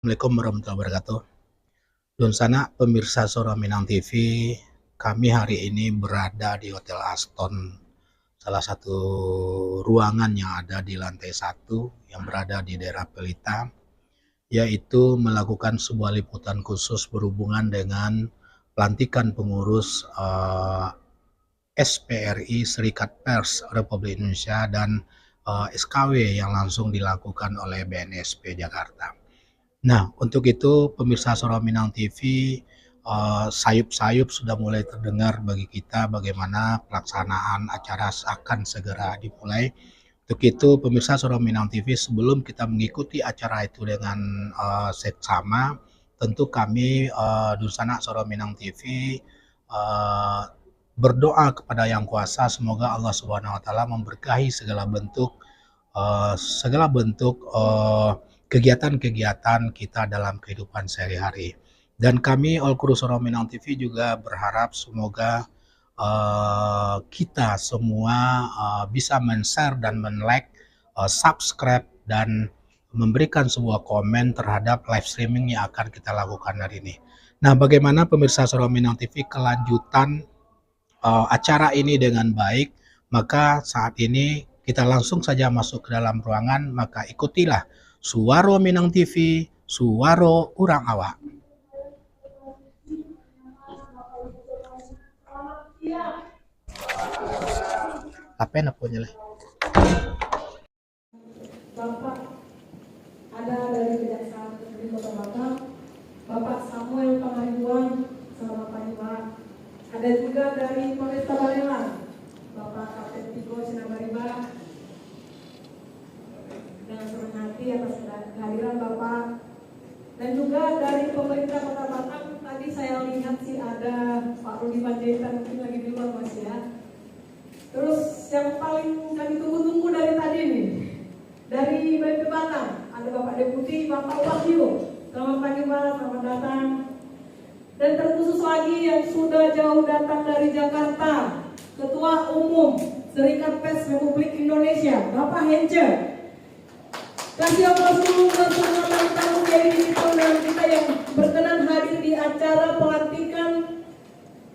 Assalamualaikum warahmatullahi wabarakatuh. Dunsana pemirsa Suara Minang TV, kami hari ini berada di Hotel Aston, salah satu ruangan yang ada di lantai 1 yang berada di daerah Pelita, yaitu melakukan sebuah liputan khusus berhubungan dengan pelantikan pengurus SPRI Serikat Pers Republik Indonesia dan SKW yang langsung dilakukan oleh BNSP Jakarta. Nah, untuk itu pemirsa Suara Minang TV, sayup-sayup sudah mulai terdengar bagi kita bagaimana pelaksanaan acara akan segera dimulai. Untuk itu pemirsa Suara Minang TV, sebelum kita mengikuti acara itu dengan seksama, tentu kami Dunsana Suara Minang TV berdoa kepada Yang Kuasa semoga Allah Subhanahu wa taala memberkahi segala bentuk kegiatan-kegiatan kita dalam kehidupan sehari-hari. Dan kami All Crew Suara Minang TV juga berharap semoga kita semua bisa men-share dan men-like, subscribe dan memberikan sebuah komen terhadap live streaming yang akan kita lakukan hari ini. Nah, bagaimana pemirsa Suara Minang TV kelanjutan acara ini dengan baik? Maka saat ini kita langsung saja masuk ke dalam ruangan, maka ikutilah Suara Minang TV, Suara Urang Awak. Apa yang punya lah? Bapak ada dari Kejaksaan Negeri Kota Batam, Bapak Samuel Pangaribuan, selamat pagi Pak. Ada juga dari Polresta Barelang, Bapak Kapten Tiko Sinabariba. Dengan senang hati atas kehadiran Bapak. Dan juga dari pemerintah Kota Batam, tadi saya lihat sih ada Pak Rudi Panjaitan, mungkin lagi di luar Mas ya. Terus yang paling kami tunggu-tunggu dari tadi nih, dari BP Batam, ada Bapak Deputi, Bapak Wahyu. Selamat pagi Pak, selamat datang. Dan terkhusus lagi yang sudah jauh datang dari Jakarta, Ketua Umum Serikat Pers Republik Indonesia, Bapak Hence. Kasih aplaus dulu buat semua tamu-tamu dari digital dan kita yang berkenan hadir di acara pelantikan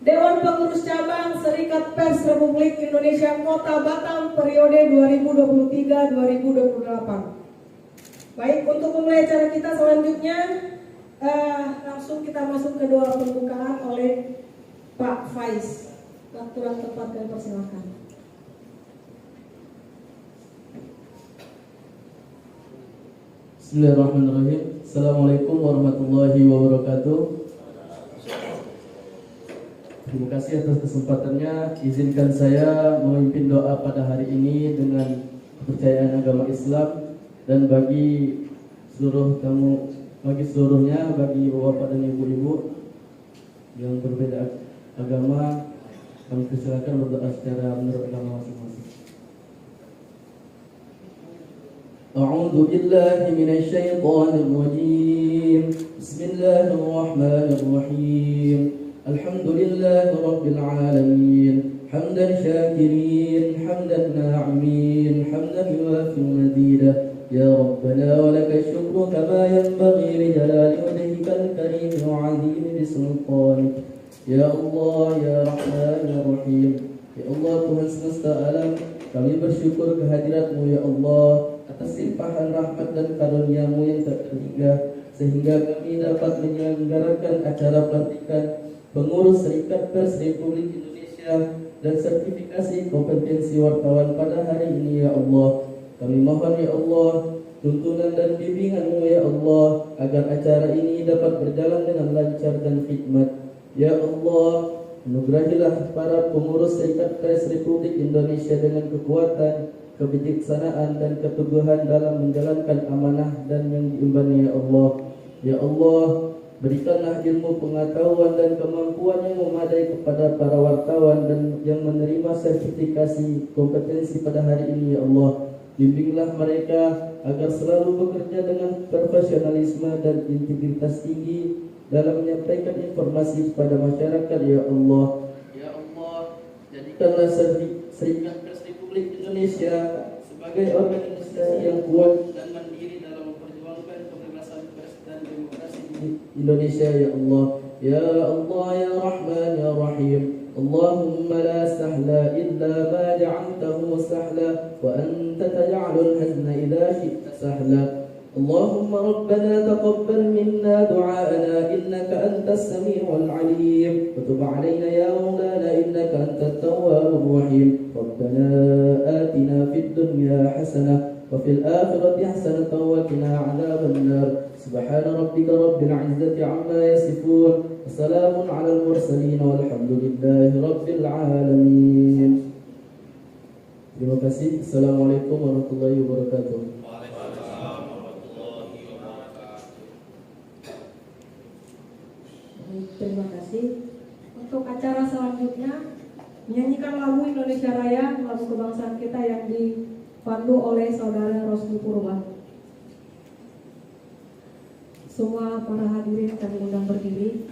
Dewan Pengurus Cabang Serikat Pers Republik Indonesia Kota Batam periode 2023-2028. Baik, untuk memulai acara kita selanjutnya, langsung kita masuk ke doa pembukaan oleh Pak Faiz. Waktu yang tepat dan persilakan. Bismillahirrahmanirrahim. Assalamualaikum warahmatullahi wabarakatuh. Terima kasih atas kesempatannya. Izinkan saya memimpin doa pada hari ini dengan kepercayaan agama Islam dan bagi seluruhnya, bagi bapak dan ibu-ibu yang berbeda agama, kami persilakan berdoa secara menurut agama masing-masing. A'udzu billahi minasy syaithanir rajim. Bismillahirrahmanirrahim. Alhamdulillahi rabbil alamin. Hamdan syakirin, hamdan na'imin, hamdan yuwafi mazidah. Ya Rabbana wa lakal syukru kama yanbaghi li jalali wajhikal karim wa 'azimi sultanik. Ya Allah, ya Rahman, ya Rahim. Ya Allah Tuhan semesta alam, kami bersyukur kehadirat-Mu ya Allah atas limpahan rahmat dan karunia-Mu yang tak terhingga, sehingga kami dapat menyelenggarakan acara pelantikan pengurus Serikat Pers Republik Indonesia dan sertifikasi kompetensi wartawan pada hari ini ya Allah. Kami mohon ya Allah tuntunan dan bimbingan-Mu ya Allah agar acara ini dapat berjalan dengan lancar dan hikmat. Ya Allah, anugerahilah para pengurus Serikat Pers Republik Indonesia dengan kekuatan, kebijaksanaan dan keteguhan dalam menjalankan amanah dan yang diembannya ya Allah. Ya Allah, berikanlah ilmu pengetahuan dan kemampuan yang memadai kepada para wartawan dan yang menerima sertifikasi kompetensi pada hari ini ya Allah. Bimbinglah mereka agar selalu bekerja dengan profesionalisme dan integritas tinggi dalam menyampaikan informasi kepada masyarakat ya Allah. Ya Allah, jadikanlah Serikat Pers Republik Indonesia sebagai organisasi yang kuat dan mandiri dalam memperjuangkan kebebasan pers dan Indonesia ya Allah. Ya Allah ya Rahman ya Rahim. Allahumma la sahla illa ma ja'altahu sahla wa anta taj'alul hazna idha syi'ta sahla. اللهم ربنا تقبل منا دعاءنا إنك أنت السميع العليم وتب علينا يا مولانا إنك أنت التواب الرحيم. ربنا آتنا في الدنيا حسنة وفي الآخرة حسنة وقنا عذاب النار. سبحان ربك رب العزة عما يصفون وسلام على المرسلين والحمد لله رب العالمين. Terima kasih. Assalamualaikum warahmatullahi wabarakatuh. Terima kasih. Untuk acara selanjutnya menyanyikan lagu Indonesia Raya, lagu kebangsaan kita yang dipandu oleh Saudara Rosmi Purba. Semua para hadirin kami undang berdiri.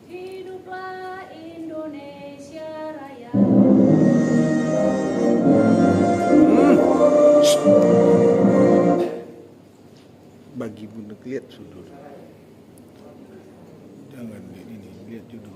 Hiduplah Indonesia Raya. Bagi bunda lihat sudut, jangan lihat ini, lihat judul.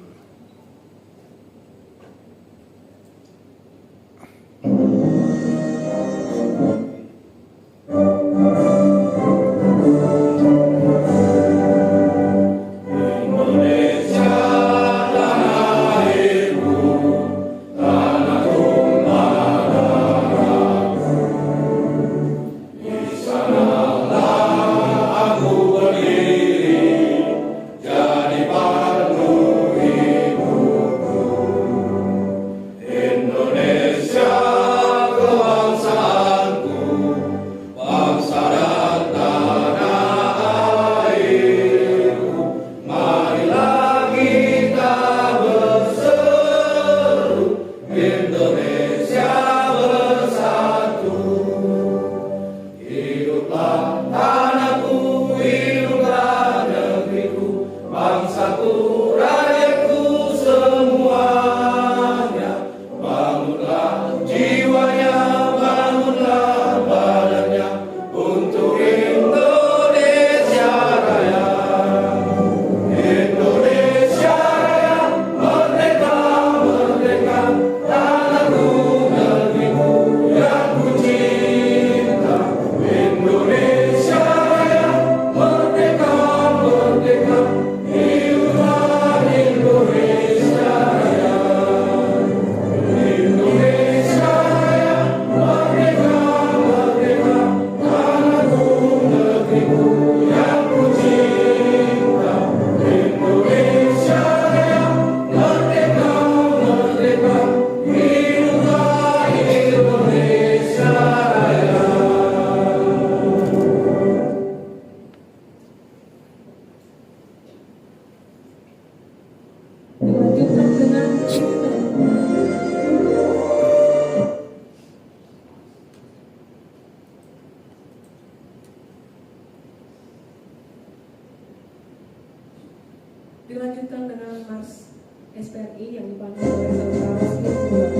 Dilanjutkan dengan Mars SPRI yang dipandu oleh Saudara Rosmi Purba.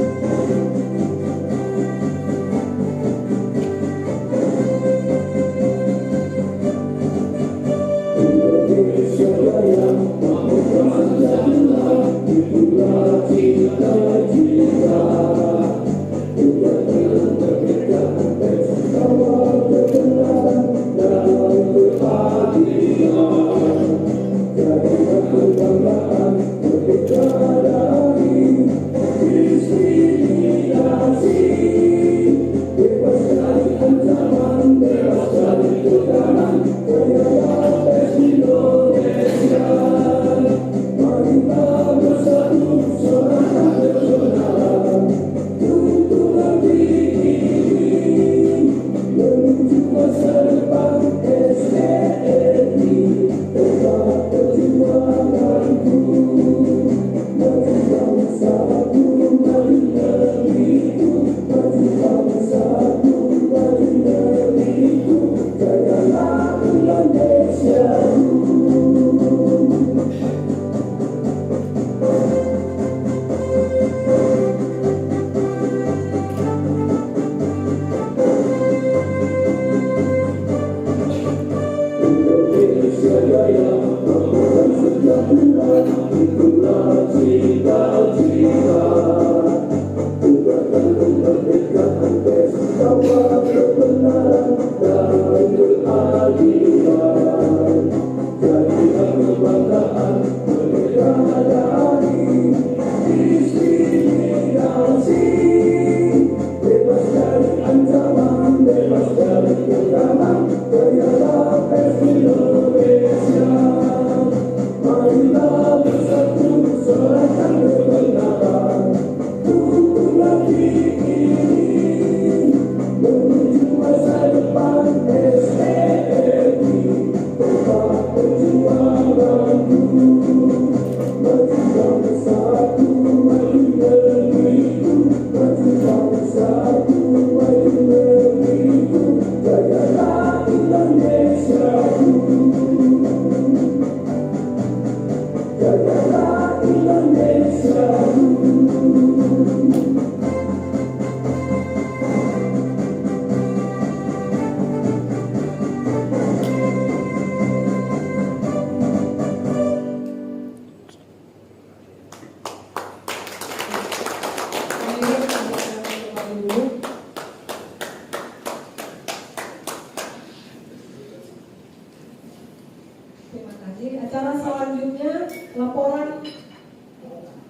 laporan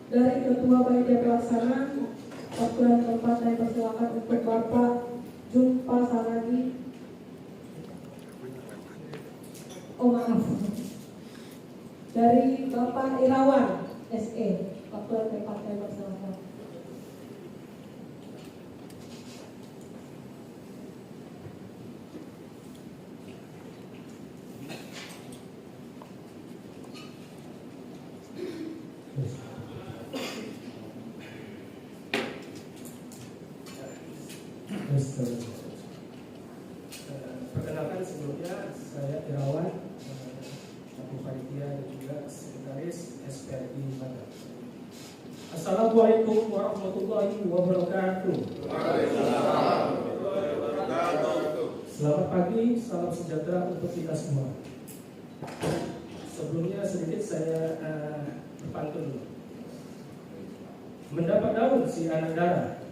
dari Ketua Panitia Pelaksana. Waktu dan tempat saya persilakan untuk Bapak Jumpa Saragi. Oh maaf, dari Bapak Irawan SE. Waktu dan tempat saya persilakan. Perkenalkan sebelumnya saya Irawan, Ketua Panitia dan juga Sekretaris SPRI Batam. Assalamualaikum warahmatullahi wabarakatuh. Selamat pagi, salam sejahtera untuk kita semua. Sebelumnya sedikit saya berpantun dulu. Mendapat daun si anak darah,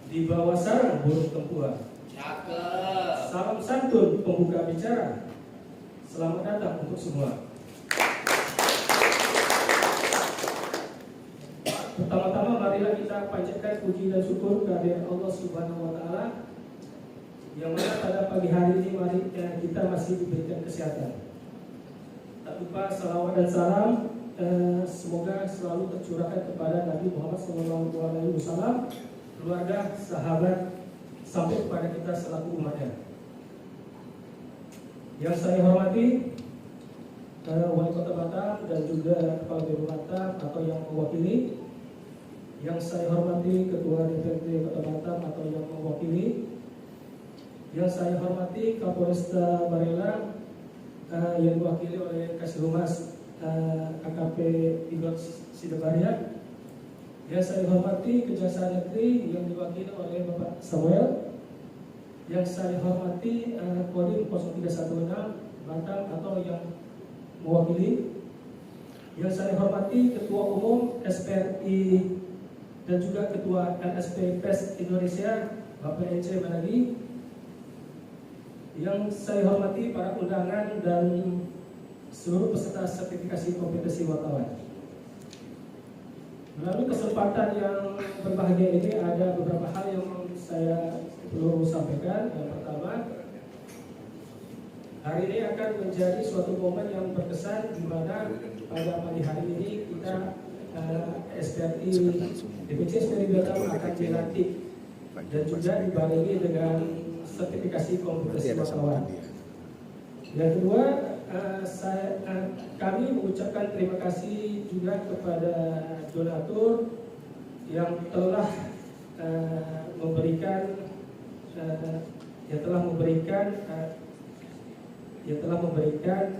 di bawah sarang burung tempua. Salam santun pembuka bicara. Selamat datang untuk semua. Pertama-tama marilah kita panjatkan puji dan syukur kehadirat Allah Subhanahu wa taala yang mana pada pagi hari ini mari kita masih diberikan kesehatan. Tak lupa salawat dan salam semoga selalu tercurahkan kepada Nabi Muhammad SAW, keluarga, sahabat, sampai kepada kita selaku umatnya. Yang saya hormati Wali Kota Batam dan juga Kepala Biro Batam atau yang mewakili. Yang saya hormati Ketua DPRD Kota Batam atau yang mewakili. Yang saya hormati Kapolresta Barelang yang diwakili oleh Kasih Humas AKP Igot Sidabaria. Yang saya hormati Kejaksaan Negeri yang diwakili oleh Bapak Samuel. Yang saya hormati Kodim 0316 Batam atau yang mewakili. Yang saya hormati Ketua Umum SPRI dan juga Ketua LSP PES Indonesia Bapak Ece Managi. Yang saya hormati para undangan dan seluruh peserta sertifikasi kompetensi wartawan. Melalui kesempatan yang berbahagia ini ada beberapa hal yang saya perlu sampaikan. Yang pertama, hari ini akan menjadi suatu momen yang berkesan di mana pada pagi hari ini kita SPRI DPC SPRI Batam akan dilantik dan juga dibarengi dengan sertifikasi kompetensi wartawan. Yang kedua, kami mengucapkan terima kasih juga kepada donatur yang telah memberikan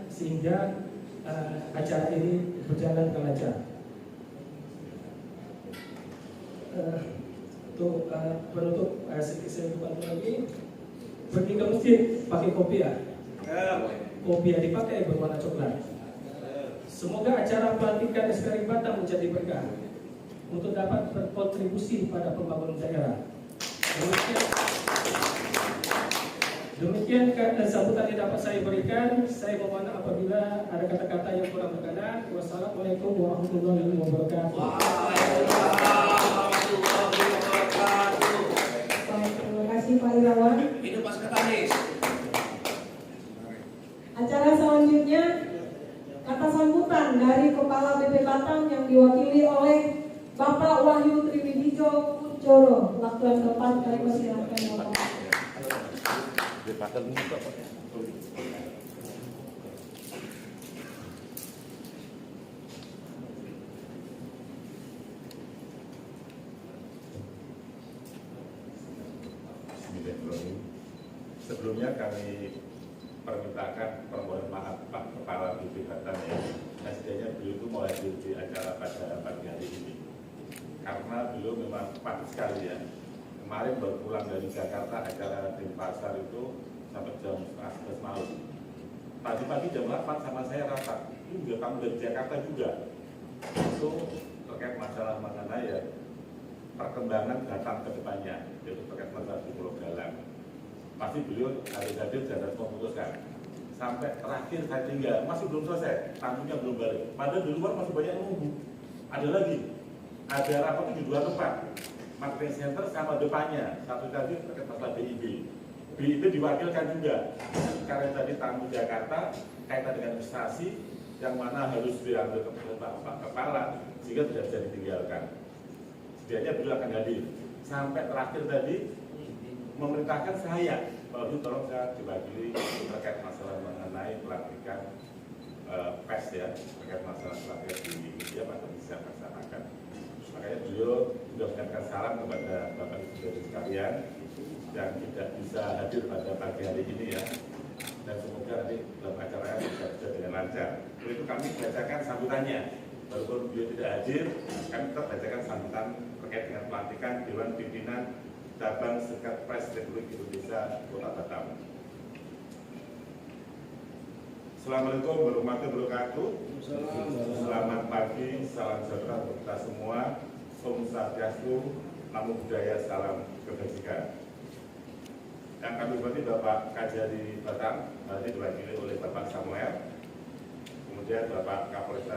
sehingga acara ini berjalan dengan lancar. Untuk penutup sedikit saya bantu lagi. Pergi ke masjid pakai kopiah. Kopiah dipakai berwarna coklat. Semoga acara pelantikan SPRI Batam menjadi berkah untuk dapat berkontribusi pada pembangunan daerah. Demikian sambutan yang dapat saya berikan. Saya mohon apabila ada kata-kata yang kurang berkenan. Wassalamualaikum warahmatullahi wabarakatuh. Terima kasih Pak Irawan. Acara selanjutnya kata sambutan dari Kepala BP Batam yang diwakili oleh Bapak Wahyu Triwidijo Kuncoro. Waktu yang tepat kami persilakan Bapak. Sebelumnya kami permintakan permohonan maaf Pak Kepala BP Batam ya. Setidaknya beliau itu mulai di acara pada pagi hari ini karena beliau memang padat sekali ya. Kemarin baru pulang dari Jakarta, acara di pasar itu sampai jam 11 malam. Pagi-pagi jam 8 sama saya rapat. Ini juga kamu dari Jakarta juga. Itu terkait masalah mengenai ya perkembangan datang ke depannya, yaitu terkait masalah di Pulau Galang. Pasti beliau harus hadir dan harus memutuskan. sampai terakhir saya tinggal, masih belum selesai, tamunya belum balik. Padahal di luar masih banyak nunggu. Ada lagi, ada rapat di dua tempat, marketing center sama depannya. Satu tadi terkait masalah BIP. BIP diwakilkan juga, karena tadi tamu Jakarta kaitan dengan investasi yang mana harus diambil kepala sehingga tidak bisa ditinggalkan. Setidaknya beliau akan hadir. Sampai terakhir tadi memerintahkan saya, Pak Udi tolong saya diwakili terkait masalah mengenai pelantikan PES ya, terkait masalah pelatihan di media pada bisa melaksanakan. Makanya beliau sudah menyampaikan salam kepada Bapak Ibu Saudara sekalian yang tidak bisa hadir pada pagi hari ini ya. Dan semoga nanti dalam acaranya bisa dengan lancar. Untuk itu kami bacakan sambutannya. Walaupun beliau tidak hadir, kami tetap bacakan sambutan terkait dengan pelantikan Dewan Pimpinan Cabang Serikat Pers Republik Indonesia Kota Batam. Assalamualaikum warahmatullahi wabarakatuh. Selamat pagi, salam sejahtera untuk kita semua. Om Swastiastu, Namo Buddhaya, salam kebajikan. Yang kami hormati Bapak Kajari Batam, hari diwakili oleh Bapak Samuel. Kemudian Bapak Kapolres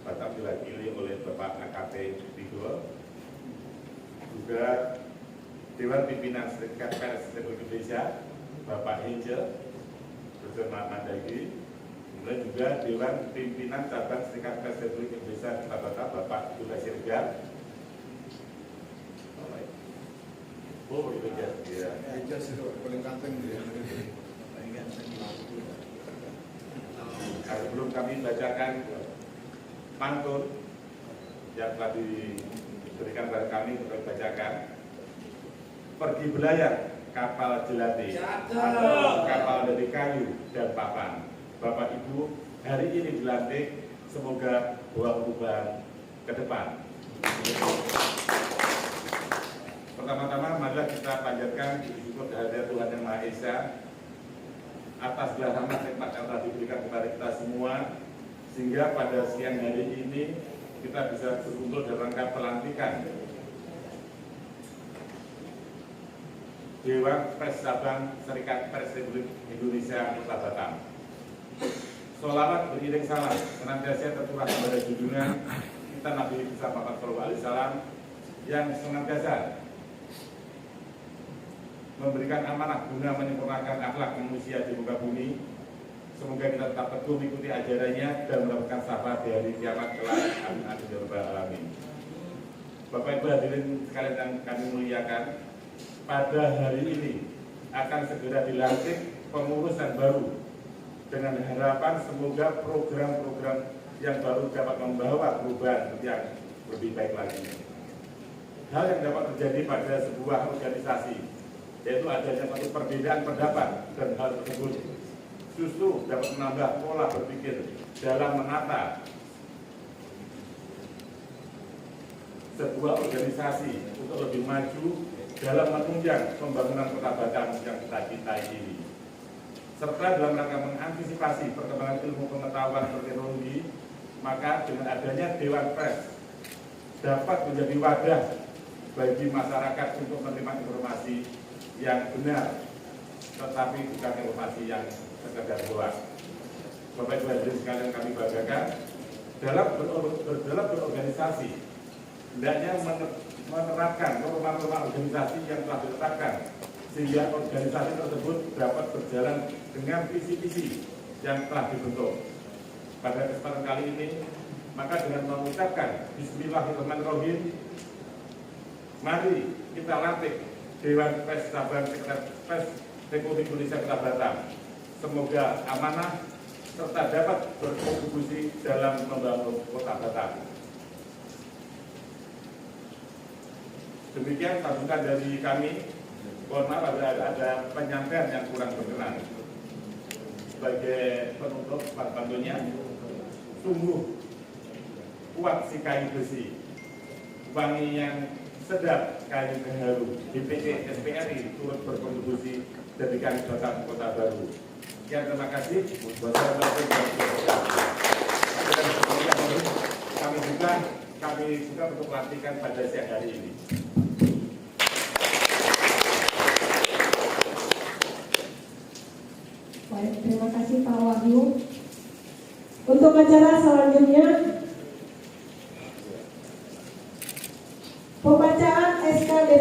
Batam diwakili oleh Bapak AKP Tigor. Juga Dewan Pimpinan Serikat Pers Republik Indonesia, Bapak Hinjel, Dr. Mandagi. Kemudian juga Dewan Pimpinan Cabang Serikat Pers Republik Indonesia Kota Batam, Bapak Juga Sirgar. Oh, itu ya. paling kanteng dia. Sebelum kami bacakan pantun yang telah diberikan kepada kami untuk kami bacakan. Pergi belayar kapal jelati, kapal dari kayu dan papan. Bapak Ibu, hari ini dilantik, semoga bawa perubahan ke depan. Pertama-tama, marilah kita panjatkan puji syukur kehadirat Tuhan Yang Maha Esa atas segala rahmat nikmat yang telah diberikan kepada kita semua, sehingga pada siang hari ini kita bisa berkumpul dalam rangka pelantikan Dewan Pers Cabang Serikat Pers Republik Indonesia Kota Batam. Sholawat beriring salam senantiasa tercurah kepada junjungan kita Nabi Muhammad SAW yang senantiasa memberikan amanah guna menyempurnakan akhlak manusia di muka bumi. Semoga kita tetap teguh mengikuti ajarannya dan mendapatkan syafaat di hari kiamat kelak. Amin amin ya rabbal alamin. Bapak Ibu hadirin sekalian yang kami muliakan, pada hari ini akan segera dilantik pengurus yang baru dengan harapan semoga program-program yang baru dapat membawa perubahan yang lebih baik lagi. Hal yang dapat terjadi pada sebuah organisasi yaitu adanya satu perbedaan pendapat, dan hal tersebut justru dapat menambah pola berpikir dalam menata sebuah organisasi untuk lebih maju dalam menunjang pembangunan Kota Batam yang kita cintai ini, serta dalam rangka mengantisipasi perkembangan ilmu pengetahuan dan teknologi. Maka dengan adanya Dewan Pers dapat menjadi wadah bagi masyarakat untuk menerima informasi yang benar, tetapi bukan informasi yang sekedar hoax. Bapak Ibu hadirin sekalian kami banggakan, dalam berorganisasi hendaknya menerapkan norma-norma organisasi yang telah ditetapkan, sehingga organisasi tersebut dapat berjalan dengan visi-visi yang telah dibentuk. Pada kesempatan kali ini, maka dengan mengucapkan Bismillahirrahmanirrahim, mari kita lantik Dewan Pers Cabang Serikat Pers Republik Indonesia Kota Batam. Semoga amanah serta dapat berkontribusi dalam membangun Kota Batam. Demikian sambutan dari kami. Mohon maaf ada penyampaian yang kurang berkenan. Sebagai penutup pantunnya, sungguh kuat si kayu besi, wangi yang sedap kayu haru. DPC SPRI turut berkontribusi jadikan Batam kota baru. Sekian, terima kasih. Wassalamualaikum warahmatullahi wabarakatuh. Kami juga untuk pelantikan pada siang hari ini. Baik, terima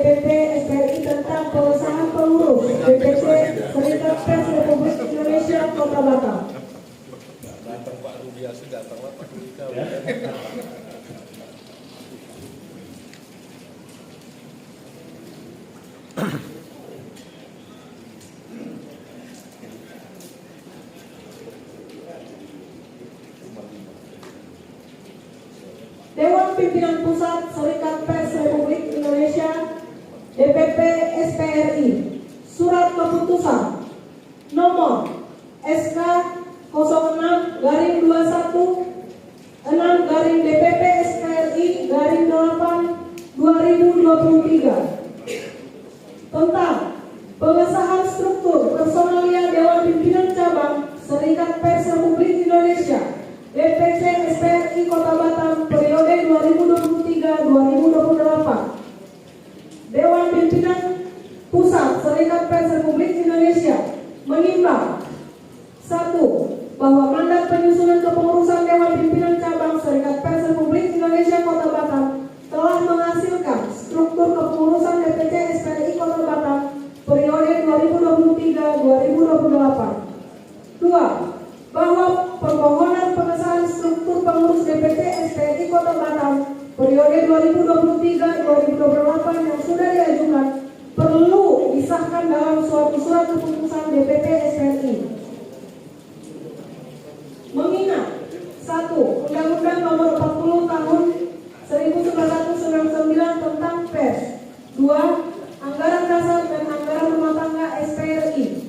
DPP SPRI tentang pengesahan pengurus DPC Serikat Pers Republik Indonesia Kota Batam. Dewan Pimpinan Pusat Serikat Pers Republik Indonesia DPP SPRI, surat keputusan nomor SK 06-21 6 DPP SPRI 8 2023 tentang pengesahan struktur personalia Dewan Pimpinan Cabang Serikat Pers Republik Indonesia DPC SPRI Kota Batam periode 2023-2028. Dewan Pimpinan Pusat Serikat Pers Republik Indonesia menimbang 1. Bahwa mandat penyusunan kepengurusan Dewan Pimpinan Cabang Serikat Pers Republik Indonesia Kota Batam telah menghasilkan struktur kepengurusan DPC SPRI Kota Batam periode 2023-2028. 2. Bahwa permohonan pengesahan struktur pengurus DPC SPRI Kota Batam periode 2023-2028 yang sudah diajukan perlu disahkan dalam suatu surat keputusan DPP SPRI. Mengingat 1. Undang-Undang Nomor 40 Tahun 1999 tentang Pers. 2. Anggaran dasar dan anggaran rumah tangga SPRI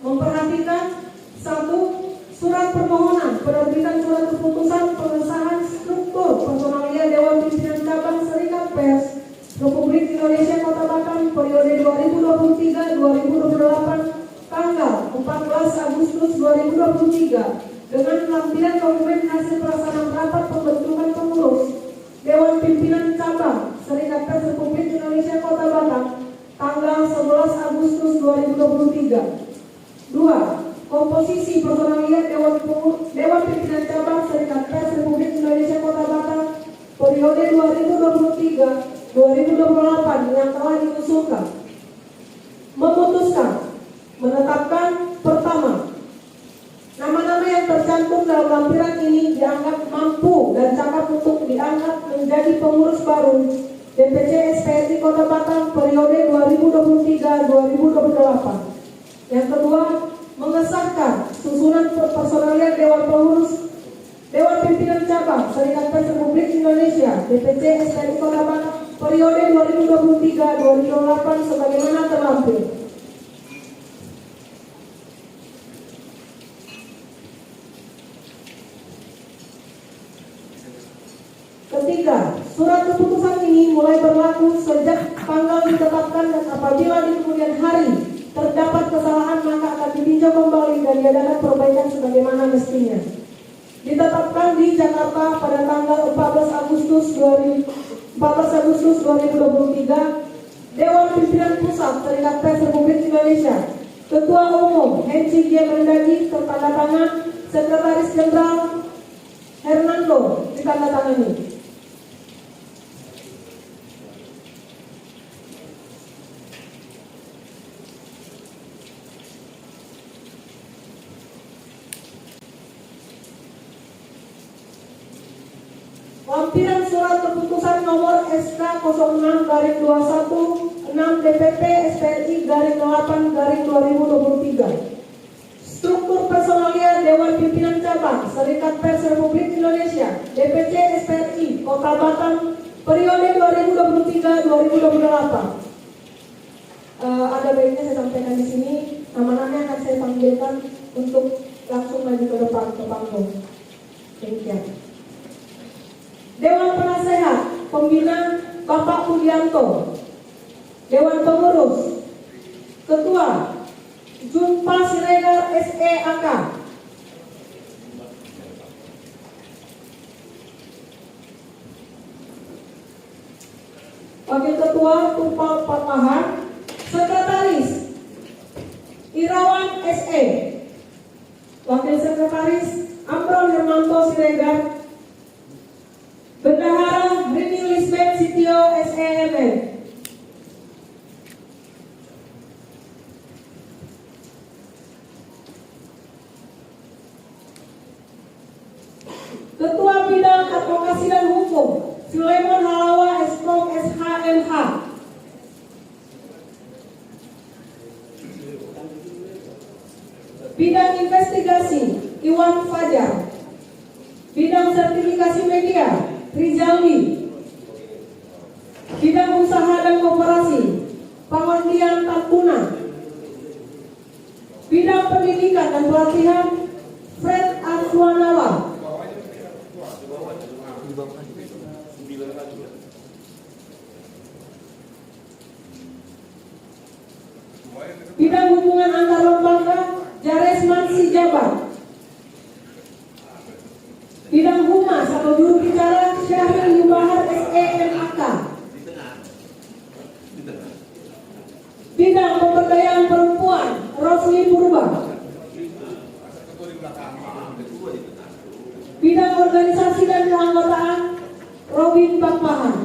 memperhatikan 1. Surat permohonan penerbitan surat keputusan pengesahan struktur personalia Dewan Pimpinan Cabang Serikat Pers Republik Indonesia Kota Batam periode 2023-2028 tanggal 14 Agustus 2023 dengan lampiran dokumen hasil pelaksanaan rapat pembentukan pengurus Dewan Pimpinan Cabang Serikat Pers Republik Indonesia Kota Batam tanggal 11 Agustus 2023. 2. Komposisi personalia Dewan Pimpinan Cabang Serikat Pers Republik Indonesia Kota Batam periode 2023-2028 yang telah diusulkan. Memutuskan menetapkan pertama, nama-nama yang tercantum dalam lampiran ini dianggap mampu dan cakap untuk diangkat menjadi pengurus baru DPC SPRI Kota Batam periode 2023-2028. Yang kedua, mengesahkan susunan personalia Dewan Pimpinan Cabang Serikat Pers Republik Indonesia DPC SPRI Kota Batam periode 2023-2028 sebagaimana terlampir. Ketiga, surat keputusan ini mulai berlaku sejak tanggal ditetapkan dan apabila di kemudian hari terdapat kesalahan maka akan ditinjau kembali dan diadakan perbaikan sebagaimana mestinya. Ditetapkan di Jakarta pada tanggal 14 Agustus 2023, Dewan Pimpinan Pusat Serikat Pers Republik Indonesia, Ketua Umum Henci G. Mendagri tertandatangan Sekretaris Jenderal Hernando ditandatangani. Lampiran surat keputusan nomor SK 06-21 6 DPP SPRI 8/2023. Struktur personalia Dewan Pimpinan Cabang Serikat Pers Republik Indonesia DPC SPRI Kota Batam periode 2023-2028. Ada baiknya saya sampaikan di sini, nama-nama akan saya panggilkan untuk langsung maju ke depan ke panggung. Demikian. Dewan Penasehat Pembina Bapak Pudianto. Dewan Pengurus Ketua Junpa Siregar SEAK. Wakil Ketua Tupal Patahan. Sekretaris Irawan SE. Wakil Sekretaris Amron Hermanto Siregar. Bendahara Rini Lisbeth Sitio SEMN. Bidang investigasi, Iwan Fajar. Bidang sertifikasi media, Rizalwi. Bidang usaha dan koperasi, Pangondian Tampuna. Bidang pendidikan dan pelatihan, Fred Aswanawa. Bidang hubungan antar lembaga, Jaresman Sijabat. Bidang humas atau juru bicara, Syahril Yubahar SEMAK. Bidang pemberdayaan perempuan, Rosli Purba. Bidang organisasi dan keanggotaan, Robin Bangpahan.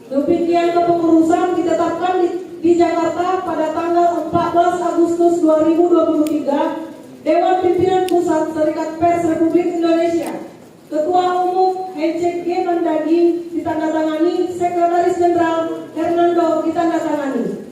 Demikian kepengurusan ditetapkan di Jakarta pada tanggal 14 Agustus 2023. Dewan Pimpinan Pusat Serikat Pers Republik Indonesia. Ketua Umum HCG Mendagri ditandatangani, Sekretaris Jenderal Hernando ditandatangani.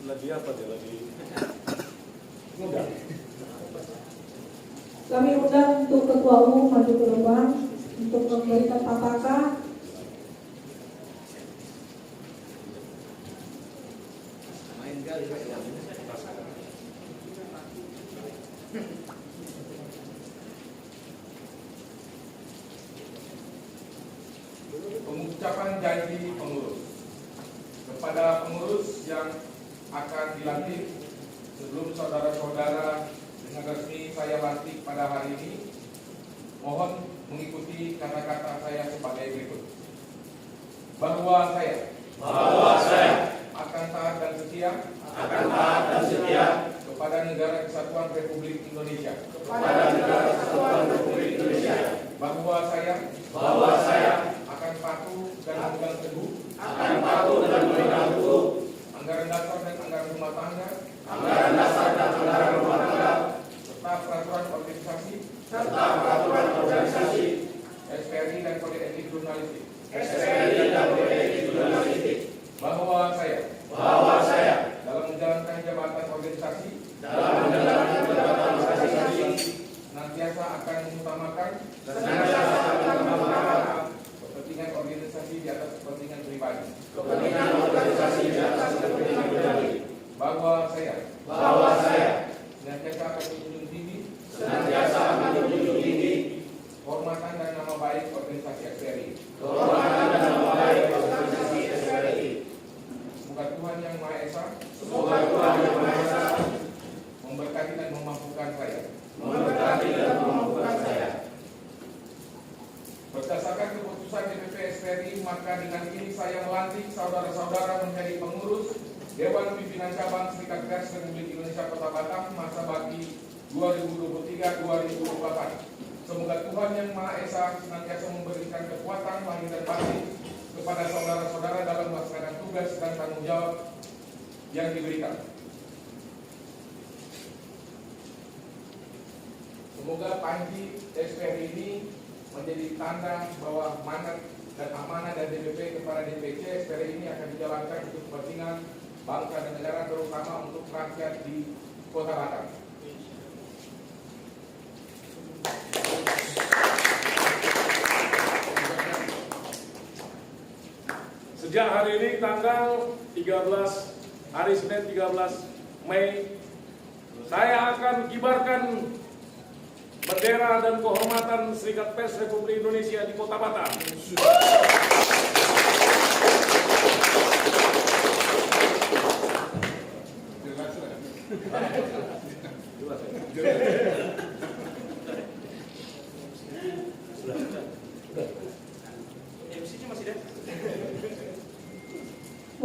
Lebih apa dia? Lebih mudah. Kami undang untuk Ketua Umum maju ke depan untuk memberikan apakah pengucapan janji pengurus. Kepada pengurus yang akan dilantik, sebelum saudara-saudara dengan resmi saya lantik pada hari ini, mohon mengikuti kata-kata saya sebagai berikut. Bahwa saya akan taat dan setia kepada Negara Kesatuan Republik Indonesia. Bahwa saya akan patuh dan memegang teguh anggaran dasar dan anggaran rumah tangga, serta peraturan organisasi, SPRI dan kode etik jurnalistik. Bahwa saya dalam menjalankan jabatan organisasi senantiasa akan mengutamakan kepentingan organisasi di atas kepentingan pribadi. Bahwa saya senantiasa akan menjunjung tinggi kehormatan dan nama baik organisasi SPRI. Semoga Tuhan Yang Maha Esa memberkati dan memampukan saya. Berdasarkan keputusan DPP SPRI, maka dengan ini saya melantik saudara-saudara menjadi pengurus Dewan Pimpinan Cabang Serikat Pers Republik Indonesia Kota Batam masa bakti 2023-2024. Semoga Tuhan Yang Maha Esa senantiasa memberikan kekuatan lahir dan batin kepada saudara-saudara dalam melaksanakan tugas dan tanggung jawab yang diberikan. Semoga panji SPRI ini menjadi tanda bahwa mandat dan amanah dari DPP kepada DPC SPRI ini akan dijalankan untuk kepentingan bangsa dan negara, terutama untuk rakyat di Kota Batam. Sejak hari ini tanggal 13 hari Senin 13 Mei saya akan kibarkan bendera dan kehormatan Serikat Pers Republik Indonesia di Kota Batam.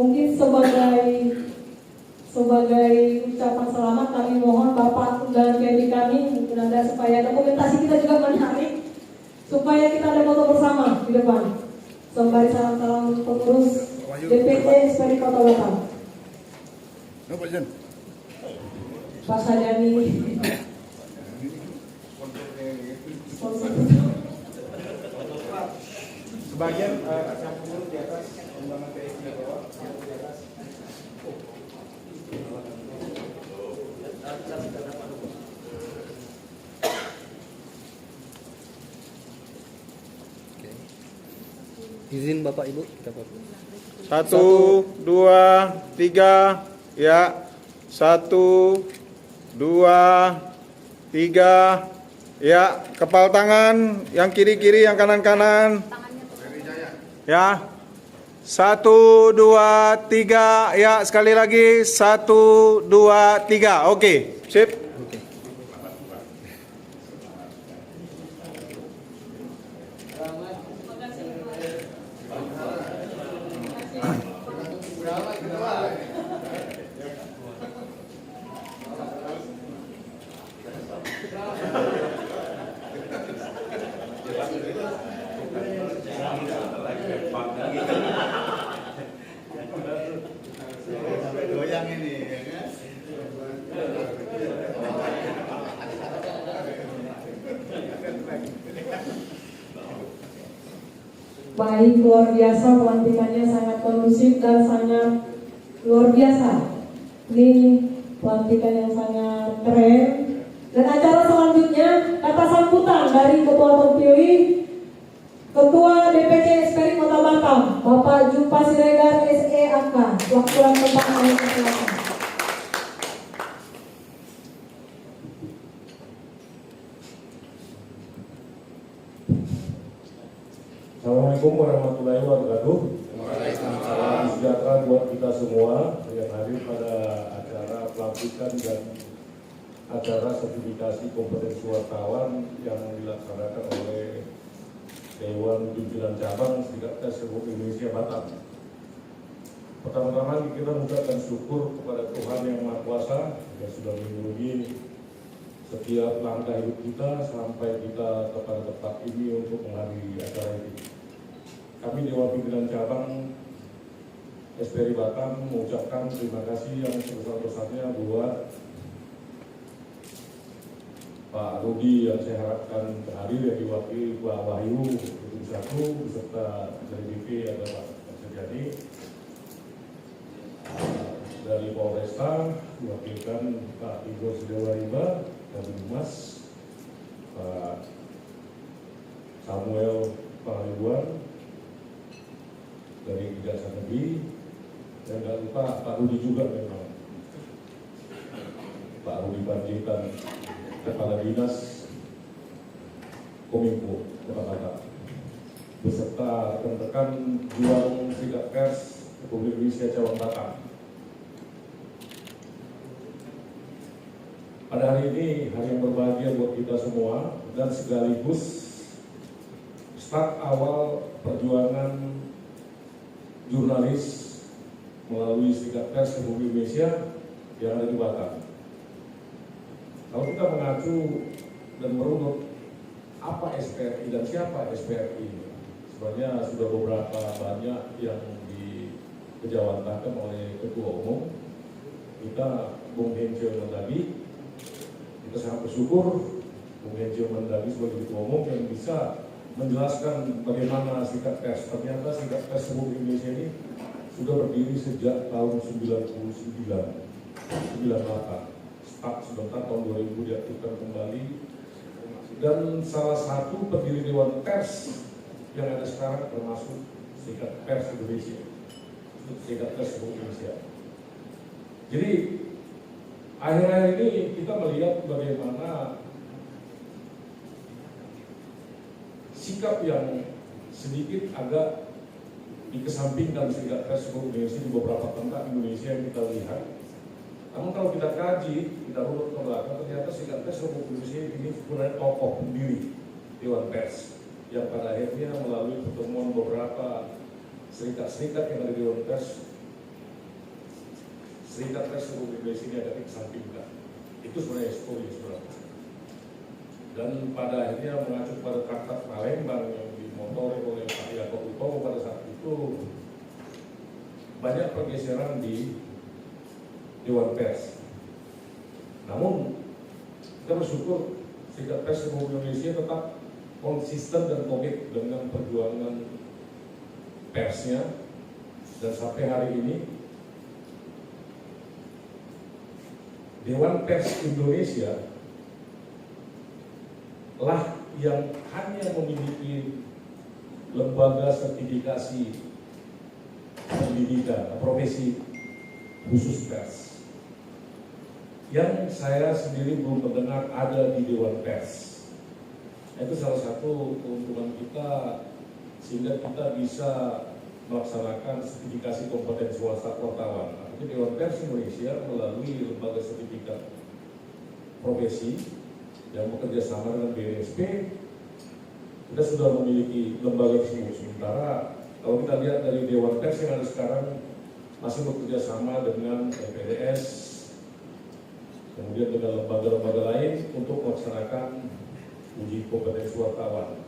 mungkin sebagai ucapan selamat kami mohon Bapak dan Kedi kami mungkin ada supaya dokumentasi kita juga menarik supaya kita ada foto bersama di depan. Sembari salam pengurus DPC SPRI Kota Batam. Pak Sadani. Sebagian yang pengurus di atas, undangan PSI di bawah, yang di atas. Izin Bapak Ibu kita foto. 1, 2, 3, ya. 1, 2, 3, ya. Kepal tangan, yang kiri-kiri, yang kanan-kanan. Ya. 1, 2, 3, ya. Sekali lagi, 1, 2, 3. Oke, sip. Baik, luar biasa, pelantikannya sangat kondusif dan sangat luar biasa. Ini pelantikan yang sangat keren. Dan acara selanjutnya kata sambutan dari Ketua terpilih Ketua DPC SPRI Kota Batam, Bapak Jumpa Siregar SEAK. Waktu dan tempat kami persilakan. Assalamualaikum warahmatullahi wabarakatuh. Salam sejahtera buat kita semua yang hadir pada acara pelantikan dan acara sertifikasi kompetensi wartawan yang dilaksanakan oleh Dewan Pimpinan Cabang Serikat Pers Republik Indonesia Batam. Pertama-tama kita mengucapkan syukur kepada Tuhan Yang Maha Kuasa yang sudah melindungi setiap langkah hidup kita sampai kita kepada tempat ini untuk menghadiri acara ini. Kami Dewan Pimpinan Cabang SPRI Batam mengucapkan terima kasih yang sebesar-besarnya buat Pak Rudi yang saya harapkan hadir, yang diwakili Pak Wahyu Ketum 1 beserta dari BP ada Pak Sejadi, dari Polresta diwakilkan Pak Igor Sidewariba, dari Humas Pak Samuel Pangaribuan, dari Kejaksaan Negeri, dan tidak lupa Pak Rudi juga memang, Pak Rudi Panjaitan, Kepala Dinas Kominfo Kota Batam, beserta rekan-rekan juang Serikat Pers Republik Indonesia Cabang Batam. Pada hari ini hari yang berbahagia buat kita semua dan sekaligus start awal perjuangan jurnalis melalui Serikat Pers Republik Indonesia yang ada di Batam. Kalau kita mengacu dan merunut apa SPRI dan siapa SPRI, sebenarnya sudah beberapa banyak yang dikejawantahkan oleh Ketua Umum kita, Bung Hencio Mendagri. Kita sangat bersyukur Bung Hencio Mendagri sebagai Ketua Umum yang bisa menjelaskan bagaimana Serikat Pers. Ternyata Serikat Pers Republik Indonesia ini sudah berdiri sejak tahun 98. Start sebentar tahun 2000 diaktifkan kembali, dan salah satu pendiri Dewan Pers yang ada sekarang termasuk Serikat Pers Indonesia, Serikat Pers Republik Indonesia. Jadi akhir-akhir ini kita melihat bagaimana sikap yang sedikit agak dikesampingkan Serikat Pers Republik Indonesia di beberapa tempat Indonesia yang kita lihat. Namun kalau kita kaji, kita runut ke belakang, ternyata Serikat Pers Republik Indonesia ini sebenarnya tokoh pendiri Dewan Pers yang pada akhirnya melalui pertemuan beberapa serikat-serikat yang ada di Dewan Pers Serikat Pers Republik Indonesia ini ada dikesampingkan. Itu sebenarnya story sebenarnya. Dan pada akhirnya mengacu pada Traktat Palembang yang dimotori oleh Pak Yakob Utomo pada saat itu, banyak pergeseran di Dewan Pers. Namun kita bersyukur Serikat Pers Republik Indonesia tetap konsisten dan komit dengan perjuangan persnya, dan sampai hari ini Dewan Pers Indonesia lah yang hanya memiliki lembaga sertifikasi pendidikan profesi khusus pers yang saya sendiri belum mendengar ada di Dewan Pers. Itu salah satu keuntungan kita sehingga kita bisa melaksanakan sertifikasi kompetensi wartawan. Artinya Dewan Pers Indonesia melalui lembaga sertifikat profesi yang bekerja sama dengan BNSP, kita sudah memiliki lembaga tersebut. Sementara kalau kita lihat dari Dewan Pers yang ada sekarang masih bekerja sama dengan LPDS, kemudian dengan lembaga-lembaga lain untuk melaksanakan uji kompetensi wartawan.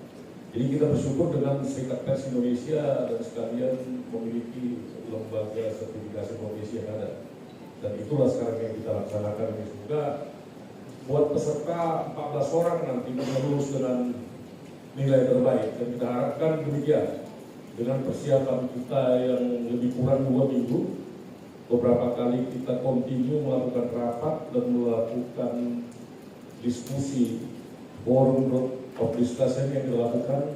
Jadi kita bersyukur dengan Serikat Pers Indonesia dan sekalian memiliki lembaga sertifikasi profesi yang ada. Dan itulah sekarang yang kita laksanakan ini. Semoga buat peserta 14 orang nanti bisa lulus dengan nilai terbaik. Dan kita harapkan demikian. Dengan persiapan kita yang lebih kurang 2 minggu, beberapa kali kita continue melakukan rapat dan melakukan diskusi, forum of discussion yang dilakukan.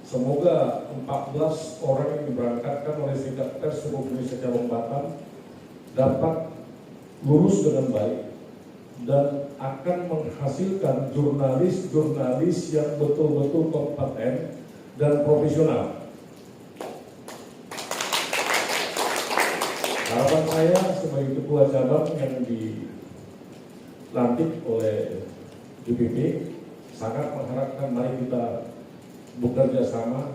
Semoga 14 orang yang diberangkatkan oleh Serikat Pers Republik Indonesia Cabang Batam dapat lulus dengan baik dan akan menghasilkan jurnalis-jurnalis yang betul-betul kompeten dan profesional. Harapan saya sebagai ketua cabang yang dilantik oleh DPP sangat mengharapkan mari kita bekerja sama,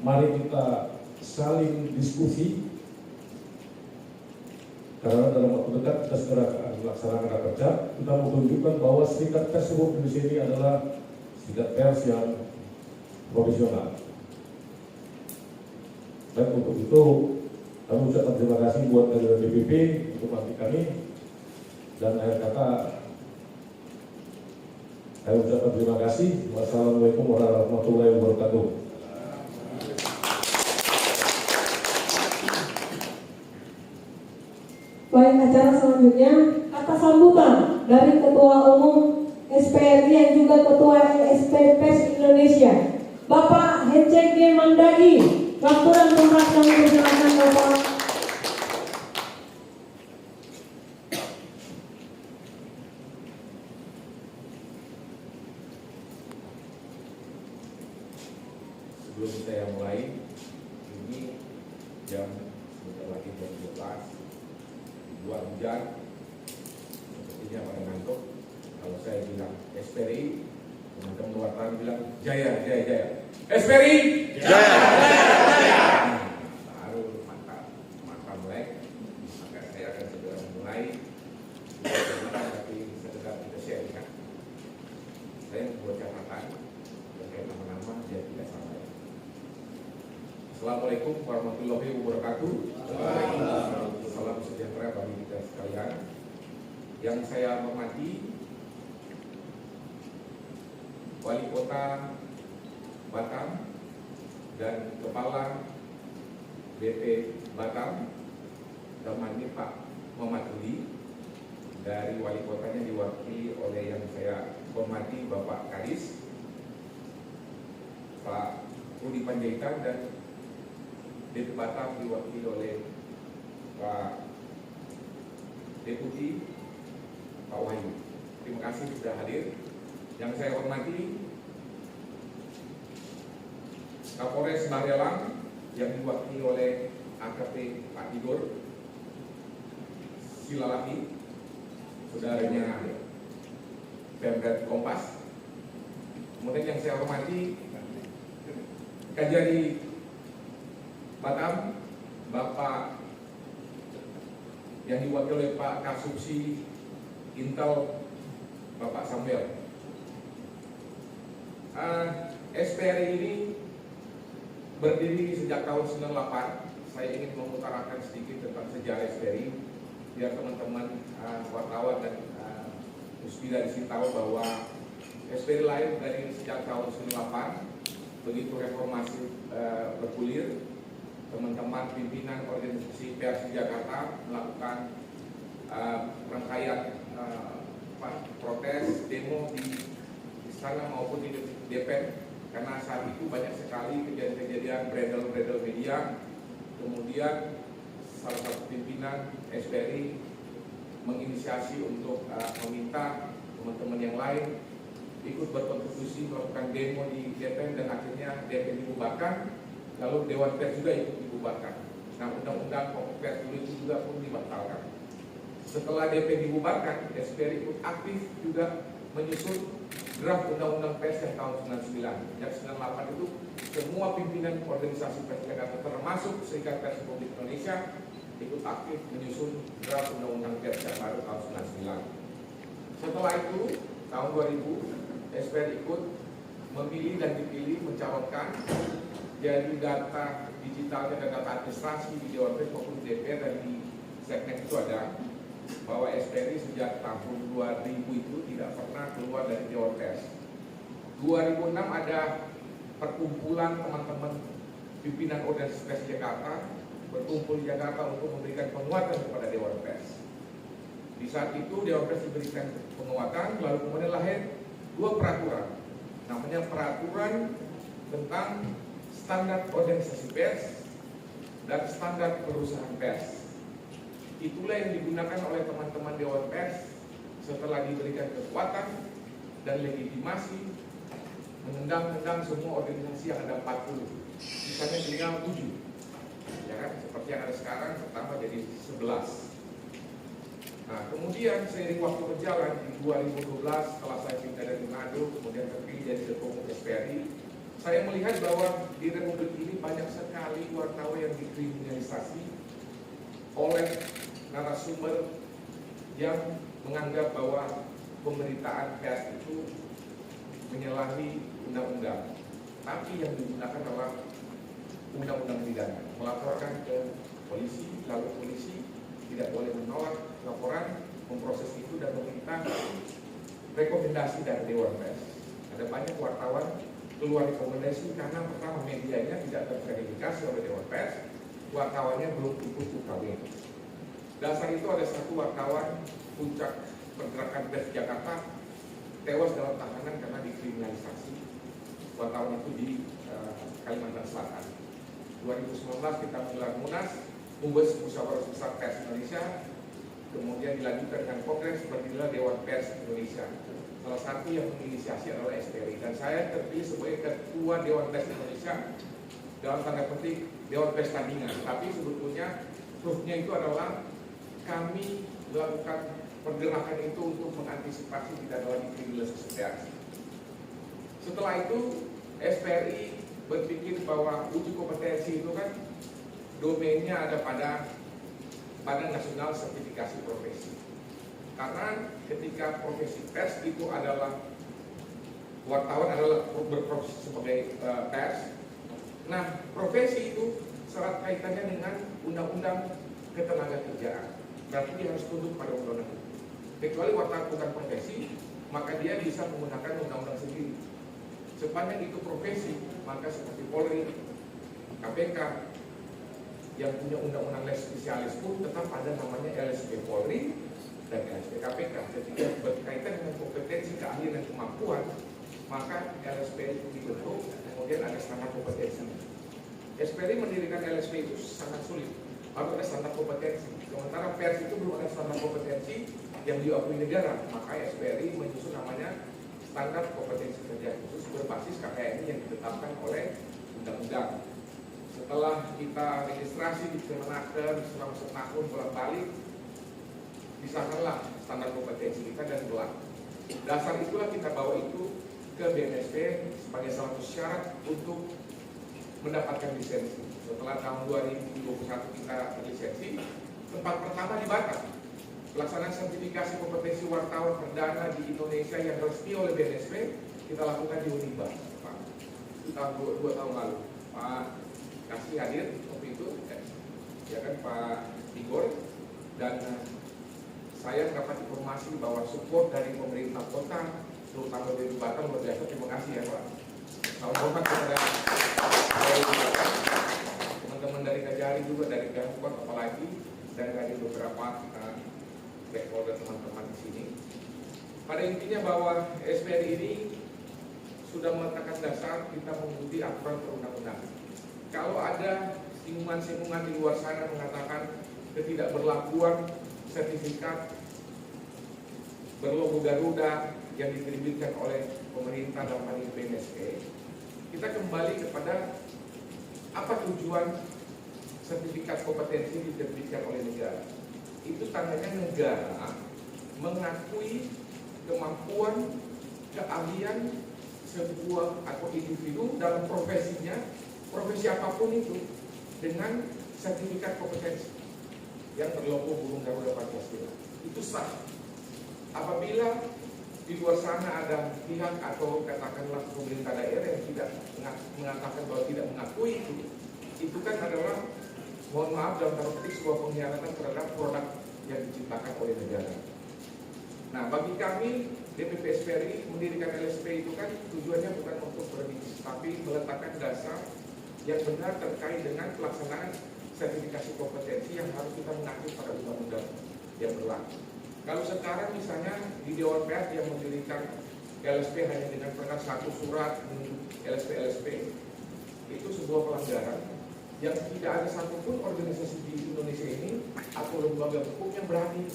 mari kita saling diskusi, karena dalam waktu dekat kita segera melaksanakan kerja. Kita menunjukkan bahwa Serikat Pers Republik Indonesia ini adalah serikat pers yang profesional. Dan untuk itu kami ucapkan terima kasih buat kehadiran DPP untuk melantik kami. Dan akhir kata saya ucapkan terima kasih. Wassalamualaikum warahmatullahi wabarakatuh. Baik, acara selanjutnya kata sambutan dari Ketua Umum SPRI yang juga Ketua LSP Pers Indonesia, Bapak HCG Mandai. Waktu dan tempat kami persilakan Bapak. Sebelum saya mulai, ini jam sebentar lagi jam 12, luar hujan, sepertinya pada ngantuk. Kalau saya bilang SPRI, teman-teman wartawan bilang Jaya, Jaya, Jaya. SPRI, Jaya, Jaya, Jaya. Baru mantap melek. Maka saya akan segera mulai. Tapi segera kita share kan. Saya membuat catatan terkait nama-nama dia tidak sama. Assalamualaikum warahmatullahi wabarakatuh. Salam sejahtera bagi kita sekalian. Yang saya hormati Wali Kota Batam dan Kepala BP Batam, dalam ini Pak Muhammad Rudi. Dari wali kotanya diwakili oleh yang saya hormati Bapak Kadis, Pak Rudi Panjaitan, dan BP Batam diwakili oleh Pak Deputi Pak Wahyu. Terima kasih sudah hadir. Yang saya hormati Kapolres Barelang yang diwakili oleh AKP Pak Tigor Silalaki, saudaranya Pemret Kompas. Kemudian yang saya hormati Kajari Batam Bapak yang diwakili oleh Pak Kasubsi Intel Bapak Samuel. SPRI ini berdiri sejak tahun 98. Saya ingin mengutarakan sedikit tentang sejarah SPRI biar teman-teman wartawan dan Muspida di sini tahu bahwa SPRI lahir dari sejak tahun 98. Begitu reformasi bergulir, teman-teman pimpinan organisasi pers di Jakarta melakukan rangkaian protes, demo di istana maupun di DPR, karena saat itu banyak sekali kejadian-kejadian beredar media. Kemudian salah satu pimpinan SPRI menginisiasi untuk meminta teman-teman yang lain ikut berkontribusi melakukan demo di DPR, dan akhirnya DPR dibubarkan, lalu Dewan Pers juga ikut dibubarkan. Nah, undang-undang pokok pers dulu itu juga pun dibatalkan. Setelah DPR dibubarkan, SPRI ikut aktif juga menyusun draft undang-undang pers yang tahun 99. Sejak 98 itu semua pimpinan organisasi pers Jakarta termasuk Serikat Pers Republik Indonesia ikut aktif menyusun draft undang-undang pers yang baru tahun 99. Setelah itu tahun 2000 SPRI ikut memilih dan dipilih mencalonkan jadi data digital dan data administrasi di Dewan Pers maupun DPR, dan di segmen itu ada bahwa SPRI sejak tahun 2000 itu tidak pernah keluar dari Dewan Pers. 2006 ada perkumpulan teman-teman pimpinan organisasi pers Jakarta berkumpul di Jakarta untuk memberikan penguatan kepada Dewan Pers. Di saat itu Dewan Pers diberikan penguatan, lalu kemudian lahir dua peraturan, namanya peraturan tentang standar organisasi pers dan standar perusahaan pers. Itulah yang digunakan oleh teman-teman Dewan Pers setelah diberikan kekuatan dan legitimasi menendang-nendang semua organisasi yang ada 40, misalnya tinggal 7, ya kan, seperti yang ada sekarang pertama jadi 11. Nah, kemudian seiring waktu berjalan di 2012 setelah saya pindah dari Manado kemudian terpilih jadi ketua umum SPRI, saya melihat bahwa di Republik ini banyak sekali wartawan yang dikriminalisasi oleh narasumber yang menganggap bahwa pemberitaan pers itu menyalahi undang-undang, tapi yang digunakan adalah undang-undang pidana, melaporkan ke polisi, lalu polisi tidak boleh menolak laporan, memproses itu dan meminta rekomendasi dari Dewan Pers. Ada banyak wartawan keluar rekomendasi karena pertama medianya tidak terverifikasi oleh Dewan Pers, wartawannya belum ikut UKW. Dasar itu ada satu wartawan puncak pergerakan pers Jakarta tewas dalam tahanan karena dikriminalisasi. Wartawan itu di Kalimantan Selatan. 2019 kita menggelar Munas, membuat musyawarah besar pers Indonesia, kemudian dilanjutkan dengan kongres berdirilah Dewan Pers Indonesia. Salah satu yang menginisiasi adalah SPRI, dan saya terpilih sebagai ketua Dewan Pers Indonesia dalam tanda petik Dewan Pers tandingan. Tapi sebetulnya proofnya itu adalah kami melakukan pergerakan itu untuk mengantisipasi tidak ada lagi kriminalisasi pers. Setelah itu SPRI berpikir bahwa uji kompetensi itu kan domainnya ada pada Badan Nasional Sertifikasi Profesi. Karena ketika profesi pers itu adalah wartawan adalah berprofesi sebagai pers. Nah, profesi itu serat kaitannya dengan undang-undang ketenagakerjaan. Berarti dia harus tunduk pada undang-undang itu. Kecuali wartawan bukan profesi, maka dia bisa menggunakan undang-undang sendiri. Sepanjang itu profesi, maka seperti Polri, KPK, yang punya undang-undang les spesialis pun tetap ada namanya LSP Polri dan LSP KPK. Ketika berkaitan dengan kompetensi, keahlian dan kemampuan, maka LSP itu dibentuk, kemudian ada standar kompetensi. SPRI mendirikan LSP itu sangat sulit, harus ada standar kompetensi. Sementara pers itu belum ada standar kompetensi yang diakui negara, maka SPRI menyusun namanya standar kompetensi kerja khusus berbasis KKMI yang ditetapkan oleh undang-undang. Setelah kita registrasi di Kemenaker selama setahun bolak-balik, disahkanlah standar kompetensi kita dan berlaku. Dasar itulah kita bawa itu ke BNSP sebagai salah satu syarat untuk mendapatkan lisensi. Setelah tahun 2021 kita lisensi, Tempat pertama di Batam. Pelaksanaan sertifikasi kompetensi wartawan perdana di Indonesia yang resmi oleh BNSP kita lakukan di Uniba, Pak. Itu tahun 2 tahun lalu. Pak Kasih hadir waktu itu, ya kan, Pak Igor, dan saya mendapat informasi bahwa support dari pemerintah kota, terutama dari Batam, luar biasa. Terima kasih ya Pak. Salam hormat kepada teman-teman dari Kajari juga, dari Gangkot apalagi, dan dari beberapa stakeholder teman-teman di sini. Pada intinya bahwa SPRI ini sudah meletakkan dasar kita mengikuti aturan perundang-undangan. Kalau ada singgungan-singgungan di luar sana mengatakan ketidakberlakuan sertifikat berlogo Garuda yang diterbitkan oleh pemerintah dalam hal ini BNSP, kita kembali kepada apa tujuan sertifikat kompetensi diterbitkan oleh negara. Itu tandanya negara mengakui kemampuan, keahlian sebuah atau individu dalam profesinya, profesi apapun itu, dengan sertifikat kompetensi yang berlogo burung Garuda Pancasila. Itu sah. Apabila di luar sana ada pihak atau katakanlah pemerintah daerah yang tidak mengatakan bahwa tidak mengakui itu kan adalah, mohon maaf dalam tanda petik, sebuah pengkhianatan terhadap produk yang diciptakan oleh negara. Nah, bagi kami DPP SPRI mendirikan LSP itu kan tujuannya bukan untuk berbisnis, tapi meletakkan dasar yang benar terkait dengan pelaksanaan sertifikasi kompetensi yang harus kita mengacu pada undang-undang yang berlaku. Kalau sekarang misalnya di Dewan Pers yang mendirikan LSP hanya dengan perkara satu surat LSP, itu sebuah pelanggaran yang tidak ada satupun organisasi di Indonesia ini atau lembaga hukum yang berani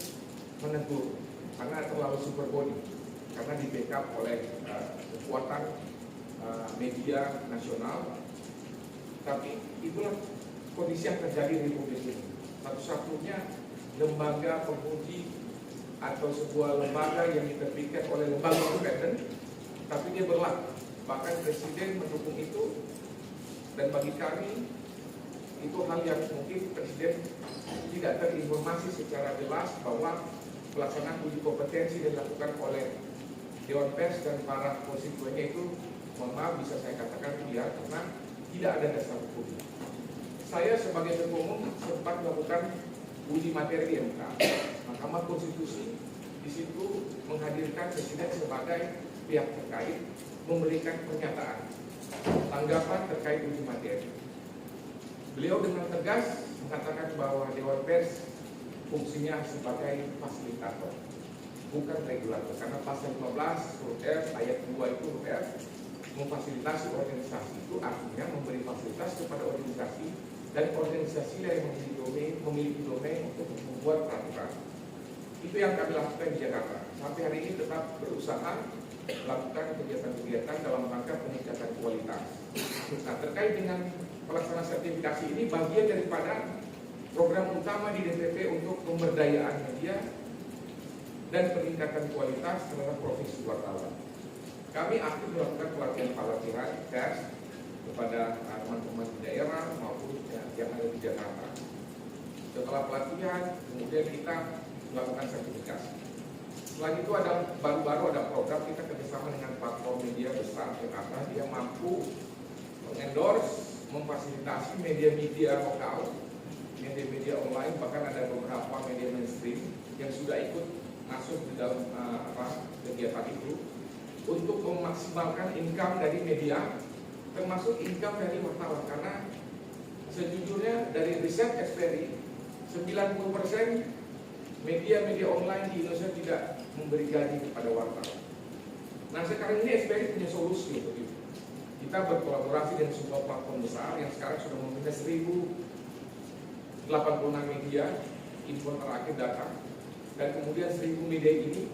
menegur karena terlalu super body, karena di backup oleh kekuatan media nasional. Tapi itulah kondisi yang terjadi di Republik ini. Satu-satunya lembaga penguji atau sebuah lembaga yang diterbitkan oleh lembaga independen, tapi dia berlaku. Bahkan Presiden mendukung itu, dan bagi kami itu hal yang mungkin Presiden tidak terinformasi secara jelas bahwa pelaksanaan uji kompetensi yang dilakukan oleh Dewan Pers dan para konstituennya itu, mohon maaf bisa saya katakan tidak, karena tidak ada dasar hukum. Saya sebagai ketua umum sempat melakukan uji materi di MK. Mahkamah Konstitusi di situ menghadirkan Presiden sebagai pihak terkait, memberikan pernyataan tanggapan terkait uji materi. Beliau dengan tegas mengatakan bahwa Dewan Pers fungsinya sebagai fasilitator, bukan regulator, karena pasal 15 huruf F ayat 2 itu huruf F memfasilitasi organisasi, itu artinya memberi fasilitas kepada organisasi, dan organisasi yang memiliki domain untuk membuat peraturan. Itu yang kami lakukan di Jakarta. Sampai hari ini tetap berusaha melakukan kegiatan-kegiatan dalam rangka peningkatan kualitas. Nah, terkait dengan pelaksanaan sertifikasi ini bagian daripada program utama di DPP untuk pemberdayaan media dan peningkatan kualitas terhadap profesi wartawan. Kami aktif melakukan pelatihan pers kepada teman-teman di daerah maupun yang ada di Jakarta. Setelah pelatihan, kemudian kita melakukan sertifikasi. Selain itu baru-baru ada program kita kerjasama dengan platform media besar Jakarta, dia mampu mengendorse, memfasilitasi media-media lokal, media-media online, bahkan ada beberapa media mainstream yang sudah ikut masuk di dalam kegiatan itu untuk memaksimalkan income dari media, termasuk income dari wartawan. Karena sejujurnya dari riset SPRI 90% media-media online di Indonesia tidak memberi gaji kepada wartawan. Nah, sekarang ini SPRI punya solusi untuk itu. Kita berkolaborasi dengan sebuah platform besar yang sekarang sudah mempunyai 1086 media, info terakhir data, dan kemudian 1000 media ini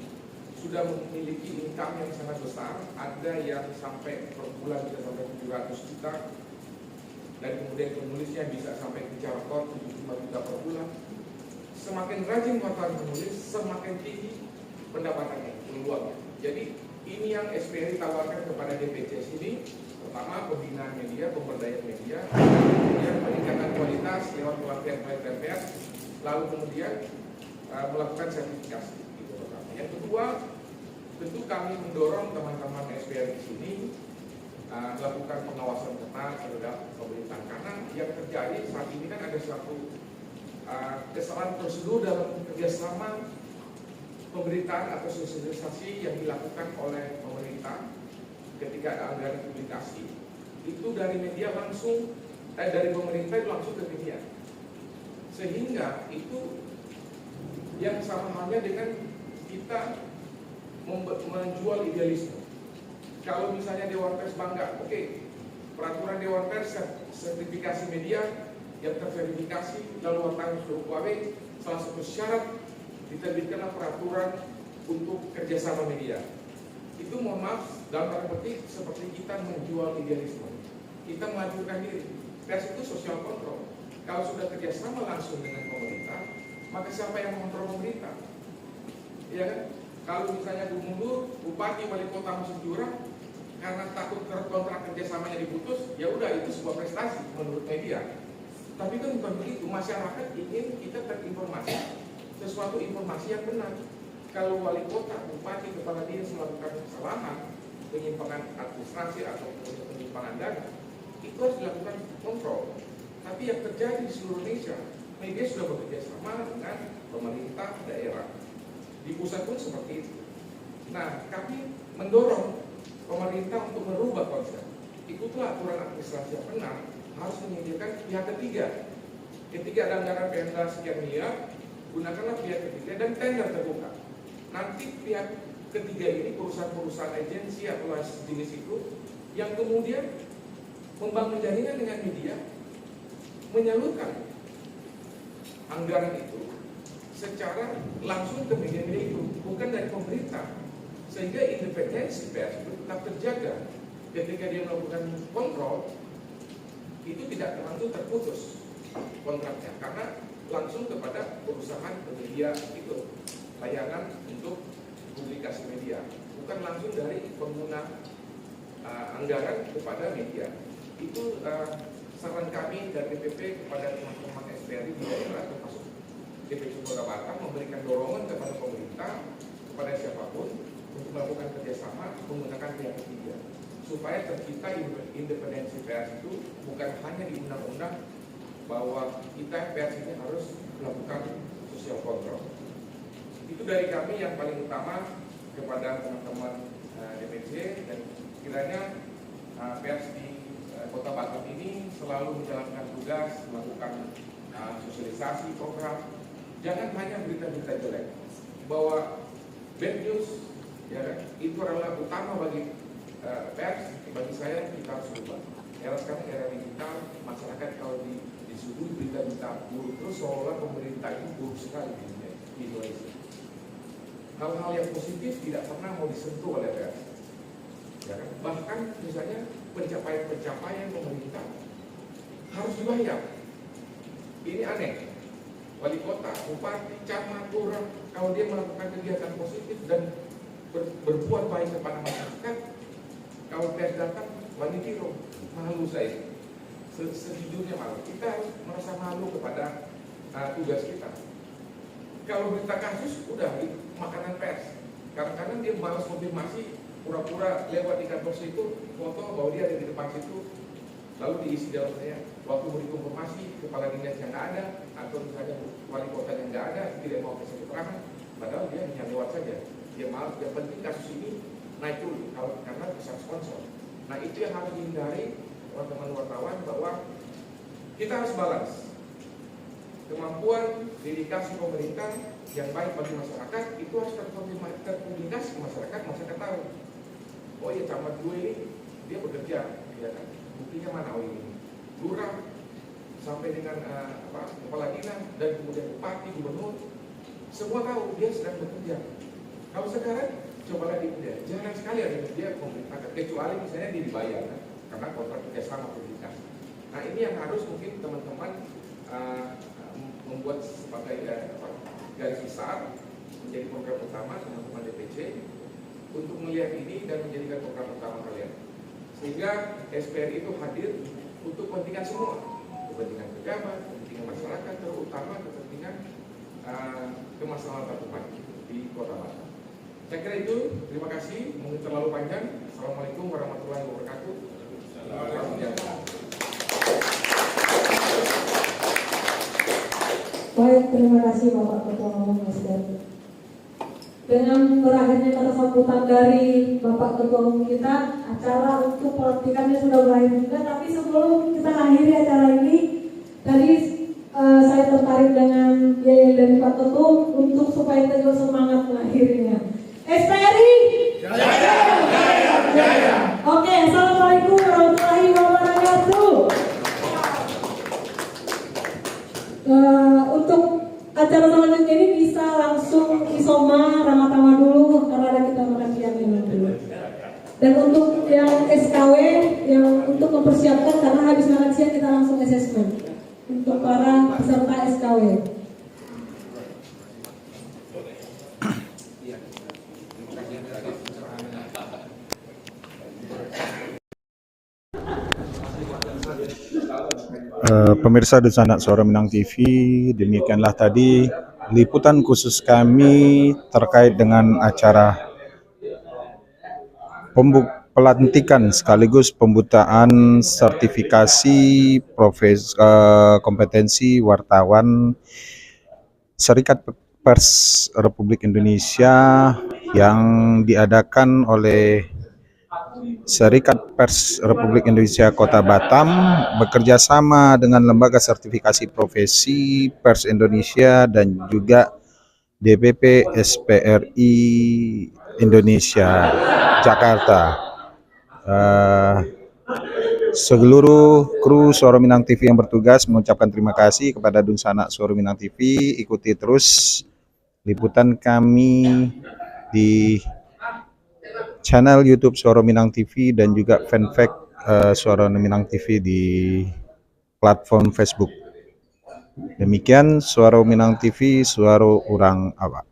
sudah memiliki income yang sangat besar. Ada yang sampai per bulan bisa sampai 700 juta, dan kemudian penulisnya bisa sampai mencapai 75 juta per bulan. Semakin rajin wartawan menulis, semakin tinggi pendapatannya, peluangnya. Jadi ini yang SPRI tawarkan kepada DPC ini. Pertama, pembinaan media, pemberdayaan media, kemudian peningkatan kualitas lewat pelatihan pers, lalu kemudian melakukan sertifikasi. Itu pertama. Yang kedua, tentu kami mendorong teman-teman SPR di sini melakukan pengawasan ketat terhadap pemerintah, karena yang terjadi saat ini kan ada suatu kesalahan prosedur dalam kerjasama pemberitaan atau sosialisasi yang dilakukan oleh pemerintah ketika ada anggaran publikasi. Itu dari media langsung, dari pemerintah itu langsung ke media, sehingga itu yang sama halnya dengan kita menjual idealisme. Kalau misalnya Dewan Pers bangga, oke, peraturan Dewan Pers sertifikasi media yang terverifikasi lalu wartawan sudah UAW, salah satu syarat diterbitkanlah peraturan untuk kerjasama media. Itu mohon maaf, dalam tanda petik seperti kita menjual idealisme. Kita melakukan diri. Pers itu sosial kontrol. Kalau sudah kerjasama langsung dengan pemerintah, maka siapa yang mengontrol pemerintah? Iya kan? Kalau misalnya gubernur, bupati, wali kota masuk jurang karena takut kontrak kerjasamanya diputus, ya udah itu sebuah prestasi menurut media. Tapi kan bukan begitu. Masyarakat ingin kita terinformasi sesuatu informasi yang benar. Kalau wali kota, bupati, kepala dinas melakukan kesalahan, penyimpangan administrasi atau penyimpangan dana, itu harus dilakukan kontrol. Tapi yang terjadi di seluruh Indonesia, media sudah bekerja sama dengan pemerintah daerah. Di pusat pun seperti itu. Nah, kami mendorong pemerintah untuk merubah konsep. Ikutlah aturan administrasi yang benar, harus menyediakan pihak ketiga. Ketika ada anggaran Pemda sekian miliar, gunakanlah pihak ketiga dan tender terbuka. Nanti pihak ketiga ini perusahaan-perusahaan agensi atau jenis itu yang kemudian membangun jaringan dengan media, menyalurkan anggaran itu secara langsung ke media-media itu, bukan dari pemerintah, sehingga independensi pers itu tetap terjaga. Ketika dia melakukan kontrol, itu tidak langsung terputus kontraknya, karena langsung kepada perusahaan media itu, layanan untuk publikasi media, bukan langsung dari pengguna anggaran kepada media. Itu saran kami dari DPP kepada teman-teman SPRI di daerah, termasuk DPP Kota Batam, memberikan dorongan kepada pemerintah, kepada siapapun untuk melakukan kerjasama menggunakan pihak ketiga, supaya tercipta independensi pers itu bukan hanya di undang-undang bahwa kita pers ini harus melakukan social control. Itu dari kami yang paling utama kepada teman-teman DPC, dan kiranya pers di Kota Batam ini selalu menjalankan tugas melakukan sosialisasi program. Jangan hanya berita-berita jelek, bahwa bad news ya, itu adalah utama bagi pers. Bagi saya kita harus ubah. Era sekarang era digital, masyarakat kalau disuguhi berita-berita buruk terus, seolah pemerintah itu buruk sekali di Indonesia. Hal-hal yang positif tidak pernah mau disentuh oleh pers. Ya kan? Bahkan misalnya pencapaian pemerintah harus dibayar. Ini aneh. Wali kota, bupati, camat, lurah, kalau dia melakukan kegiatan positif dan berbuat baik kepada masyarakat, kalau pers datang, wani kiro, malu saya. Sejujurnya malu. Kita harus merasa malu kepada tugas kita. Kalau berita kasus, udah makanan pers. Kadang-kadang dia malas konfirmasi, pura-pura lewat di kantor situ, foto bahwa dia ada di depan situ, lalu diisi dalamnya. Waktu beri konfirmasi, kepala dinas yang nggak ada, atau misalnya wali kota yang nggak ada, tidak mau kasih keterangan, padahal dia hanya lewat saja. Dia malas. Yang penting kasus ini naik dulu, karena besar sponsor. Nah, itu yang harus dihindari teman-teman wartawan, bahwa kita harus balance kemampuan dedikasi pemerintah yang baik bagi masyarakat itu harus terkomunikasi ke masyarakat. Masyarakat tahu, oh iya camat gue ini dia bekerja, ya kan? Buktinya mana? Oh ini lurah sampai dengan kepala dinas dan kemudian bupati, gubernur, semua tahu dia sedang bekerja. Kalau sekarang cobalah dia, jarang sekali ada dia memberitakan, kecuali misalnya dia dibayar kan? Karena kontrak kerjasama publikasi. Nah, ini yang harus mungkin teman-teman membuat sebagai garis besar menjadi program utama teman-teman DPC untuk melihat ini dan menjadikan program utama kalian, sehingga SPRI itu hadir untuk kepentingan semua, kepentingan pejabat, kepentingan masyarakat, terutama terutama kepentingan kemaslahatan umat di Kota Batam. Saya kira itu, terima kasih, mungkin terlalu panjang. Assalamualaikum warahmatullahi wabarakatuh. Baik, terima kasih Bapak Ketua Umum Nasdem. Dengan berakhirnya kata sambutan dari Bapak Ketua Umum kita, acara untuk pelantikannya sudah berakhir juga. Tapi sebelum kita akhiri acara ini, tadi saya tertarik dengan yel dari Pak Ketum untuk supaya kita juga semangat mengakhirinya. SPRI Jaya, Jaya, Jaya. Oke, assalamualaikum warahmatullahi wabarakatuh. Untuk acara selanjutnya ini bisa langsung isoma Ramatama dulu karena ada kita makan siang ini dulu. Dan untuk yang SKW yang untuk mempersiapkan karena habis makan siang kita langsung asesmen untuk para peserta SKW. Pemirsa dan sanak Suara Minang TV, demikianlah tadi liputan khusus kami terkait dengan acara pelantikan sekaligus pembutaan sertifikasi kompetensi wartawan Serikat Pers Republik Indonesia yang diadakan oleh Serikat Pers Republik Indonesia Kota Batam bekerja sama dengan Lembaga Sertifikasi Profesi Pers Indonesia dan juga DPP SPRI Indonesia Jakarta. Seluruh kru Suara Minang TV yang bertugas mengucapkan terima kasih kepada Dunsanak Suara Minang TV. Ikuti terus liputan kami di channel YouTube Suara Minang TV dan juga fanpage Suara Minang TV di platform Facebook. Demikian Suara Minang TV, suara orang awak.